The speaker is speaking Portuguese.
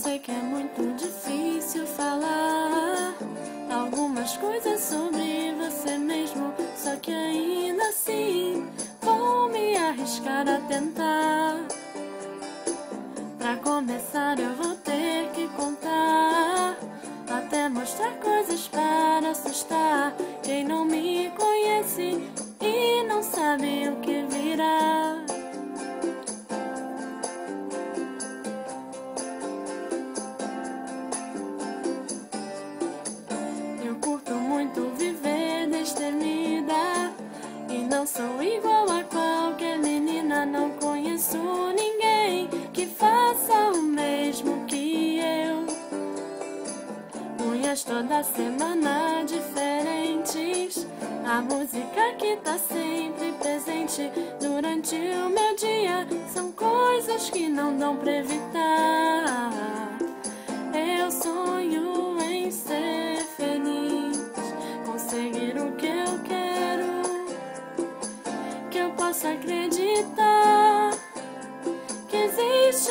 sei que é muito difícil falar algumas coisas sobre você mesmo, só que ainda assim vou me arriscar a tentar. Pra começar eu vou ter que contar, até mostrar coisas para assustar quem não me conhece e não sabe o que virá. Eu curto muito viver destemida e não sou igual a qualquer menina. Não conheço ninguém que faça o mesmo que eu. Unhas toda semana diferentes, a música que tá sempre presente durante o meu dia são coisas que não dão pra evitar. Eu sonho em ser feliz, conseguir o que eu quero, que eu possa acreditar que existe